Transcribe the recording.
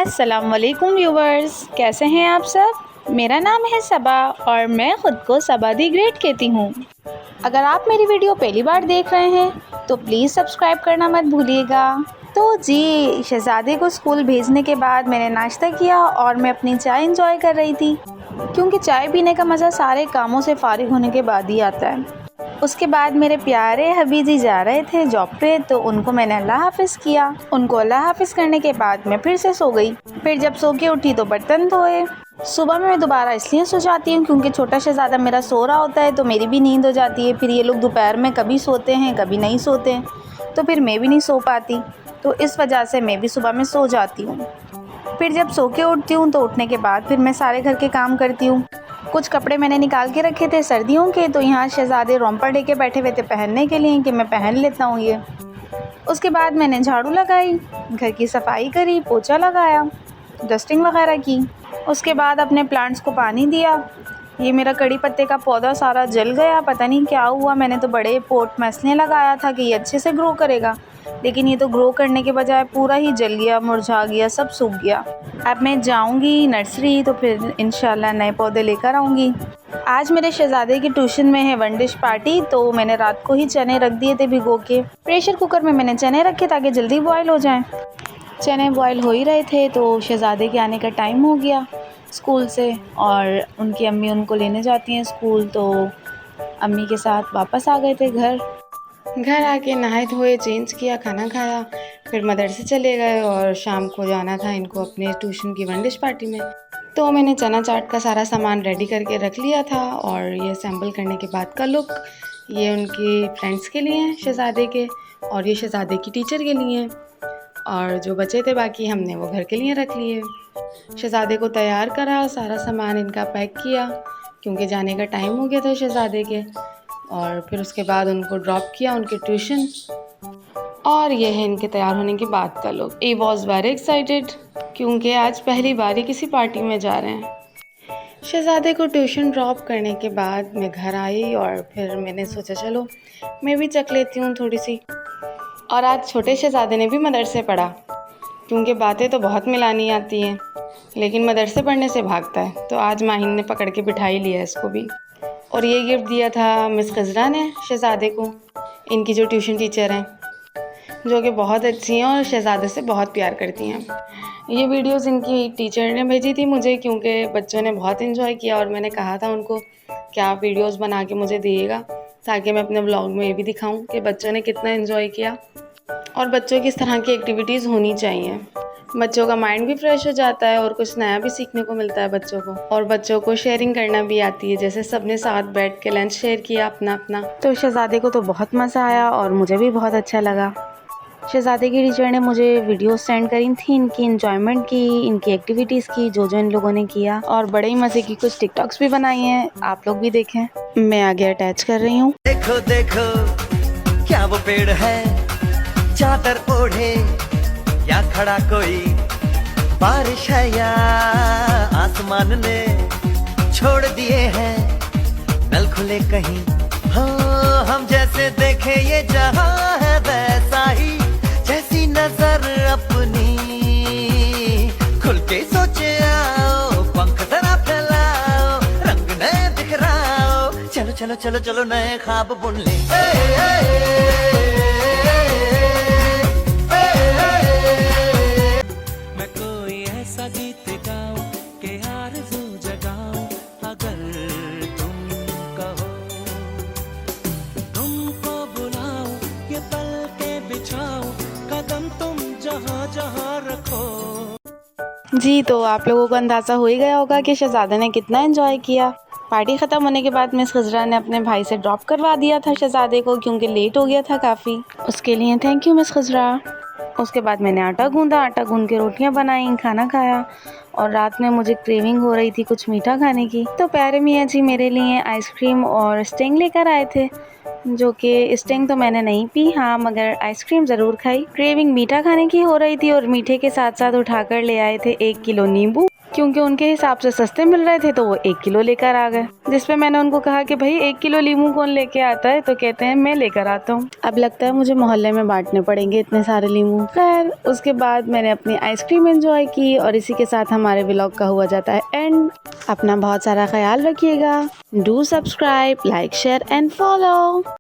अस्सलाम वालेकुम व्यूवर्स, कैसे हैं आप सब। मेरा नाम है सबा और मैं ख़ुद को सबा दी ग्रेट कहती हूँ। अगर आप मेरी वीडियो पहली बार देख रहे हैं तो प्लीज़ सब्सक्राइब करना मत भूलिएगा। तो जी, शहज़ादे को स्कूल भेजने के बाद मैंने नाश्ता किया और मैं अपनी चाय इंजॉय कर रही थी, क्योंकि चाय पीने का मज़ा सारे कामों से फ़ारिग होने के बाद ही आता है। उसके बाद मेरे प्यारे हबीजी जा रहे थे जॉब पे, तो उनको मैंने अल्लाह हाफ़िज़ किया। उनको अल्लाह हाफ़िज़ करने के बाद मैं फिर से सो गई। फिर जब सो के उठी तो बर्तन धोए। सुबह में मैं दोबारा इसलिए सो जाती हूँ क्योंकि छोटा शहज़ादा मेरा सो रहा होता है तो मेरी भी नींद हो जाती है। फिर ये लोग दोपहर में कभी सोते हैं कभी नहीं सोते हैं, तो फिर मैं भी नहीं सो पाती, तो इस वजह से मैं भी सुबह में सो जाती हूँ। फिर जब सो के उठती हूँ तो उठने के बाद फिर मैं सारे घर के काम करती हूँ। कुछ कपड़े मैंने निकाल के रखे थे सर्दियों के, तो यहाँ शहज़ादे रोंपर लेके बैठे हुए थे पहनने के लिए कि मैं पहन लेता हूँ ये। उसके बाद मैंने झाड़ू लगाई, घर की सफाई करी, पोछा लगाया, डस्टिंग वगैरह की। उसके बाद अपने प्लांट्स को पानी दिया। ये मेरा कड़ी पत्ते का पौधा सारा जल गया, पता नहीं क्या हुआ। मैंने तो बड़े पोट में इसलिए लगाया था कि ये अच्छे से ग्रो करेगा, लेकिन ये तो ग्रो करने के बजाय पूरा ही जल गया, मुरझा गया, सब सूख गया। अब मैं जाऊंगी नर्सरी तो फिर इंशाल्लाह नए पौधे लेकर आऊँगी। आज मेरे शहज़ादे की ट्यूशन में है वन डिश पार्टी, तो मैंने रात को ही चने रख दिए थे भिगो के। प्रेशर कुकर में मैंने चने रखे ताकि जल्दी बॉयल हो जाएं। चने बॉयल हो ही रहे थे तो शहज़ादे के आने का टाइम हो गया स्कूल से, और उनकी अम्मी उनको लेने जाती हैं स्कूल, तो अम्मी के साथ वापस आ गए थे घर आके नहाए धोए, चेंज किया, खाना खाया, फिर मदरसे चले गए और शाम को जाना था इनको अपने ट्यूशन की वन डिश पार्टी में। तो मैंने चना चाट का सारा सामान रेडी करके रख लिया था, और ये असेंबल करने के बाद का लुक ये उनकी फ्रेंड्स के लिए हैं शहज़ादे के, और ये शहज़ादे की टीचर के लिए हैं, और जो बचे थे बाकी हमने वो घर के लिए रख लिए। शहज़ादे को तैयार करा, सारा सामान इनका पैक किया क्योंकि जाने का टाइम हो गया था शहज़ादे के, और फिर उसके बाद उनको ड्रॉप किया उनके ट्यूशन। और ये है इनके तैयार होने के बाद का look. I was very excited क्योंकि आज पहली बार ही किसी पार्टी में जा रहे हैं। शहज़ादे को ट्यूशन ड्रॉप करने के बाद मैं घर आई और फिर मैंने सोचा चलो मैं भी चख लेती हूँ थोड़ी सी। और आज छोटे शहज़ादे ने भी मदरसे पढ़ा, क्योंकि बातें तो बहुत मिलानी आती हैं लेकिन मदरसे पढ़ने से भागता है, तो आज माहिन ने पकड़ के बिठा ही लिया इसको भी। और ये गिफ्ट दिया था मिस खजरा ने शहज़ादे को, इनकी जो ट्यूशन टीचर हैं, जो कि बहुत अच्छी हैं और शहज़ादे से बहुत प्यार करती हैं। ये वीडियोस इनकी टीचर ने भेजी थी मुझे, क्योंकि बच्चों ने बहुत इन्जॉय किया, और मैंने कहा था उनको कि आप वीडियोस बना के मुझे दिएगा ताकि मैं अपने व्लॉग में ये भी दिखाऊं कि बच्चों ने कितना इन्जॉय किया। और बच्चों की इस तरह की एक्टिविटीज़ होनी चाहिए, बच्चों का माइंड भी फ्रेश हो जाता है और कुछ नया भी सीखने को मिलता है बच्चों को, और बच्चों को शेयरिंग करना भी आती है, जैसे सबने साथ बैठ के लंच शेयर किया अपना अपना। तो शहज़ादे को तो बहुत मज़ा आया और मुझे भी बहुत अच्छा लगा। शहज़ादे की टीचर ने मुझे वीडियोस सेंड करी थी इनकी एंजॉयमेंट की, इनकी एक्टिविटीज़ की, जो जो इन लोगों ने किया, और बड़े ही मज़े की कुछ टिकटॉक्स भी बनाई हैं, आप लोग भी देखें। मैं आगे अटैच कर रही हूँ। देखो देखो क्या वो पेड़ है, चादर ओढ़े या खड़ा कोई, बारिश है या आसमान ने छोड़ दिए हैं नल खुले कहीं। हाँ, हम जैसे देखे ये जहां है वैसा ही, जैसी नजर अपनी खुल के सोचे आओ, पंख जरा फैलाओ, रंग नए बिखराओ, चलो चलो चलो चलो नए ख्वाब बुन ले। मैं कोई ऐसा गीत गाऊं कि आरज़ू जगाऊं, अगर तुम कहो तुमको बुलाऊं, ये पल के बिछाऊं, कदम तुम जहां जहां रखो। जी, तो आप लोगों को अंदाज़ा हो ही गया होगा कि शहज़ादे ने कितना एंजॉय किया। पार्टी ख़त्म होने के बाद मिस खजरा ने अपने भाई से ड्रॉप करवा दिया था शहज़ादे को, क्योंकि लेट हो गया था काफ़ी। उसके लिए थैंक यू मिस खजरा। उसके बाद मैंने आटा गूंदा, आटा गूंद के रोटियां बनाई, खाना खाया, और रात में मुझे क्रेविंग हो रही थी कुछ मीठा खाने की, तो प्यारे मियाँ जी मेरे लिए आइसक्रीम और स्टिंग लेकर आए थे, जो कि स्टिंग तो मैंने नहीं पी, हाँ मगर आइसक्रीम ज़रूर खाई। क्रेविंग मीठा खाने की हो रही थी और मीठे के साथ साथ उठाकर ले आए थे 1 किलो नींबू, क्योंकि उनके हिसाब से सस्ते मिल रहे थे तो वो 1 किलो लेकर आ गए, जिसपे मैंने उनको कहा कि भाई 1 किलो लीमू कौन लेके आता है, तो कहते हैं मैं लेकर आता हूँ। अब लगता है मुझे मोहल्ले में बांटने पड़ेंगे इतने सारे लीमू। खैर उसके बाद मैंने अपनी आइसक्रीम एंजॉय की और इसी के साथ हमारे व्लॉग का हुआ जाता है एंड। अपना बहुत सारा ख्याल रखिएगा। Do subscribe, like, share and follow.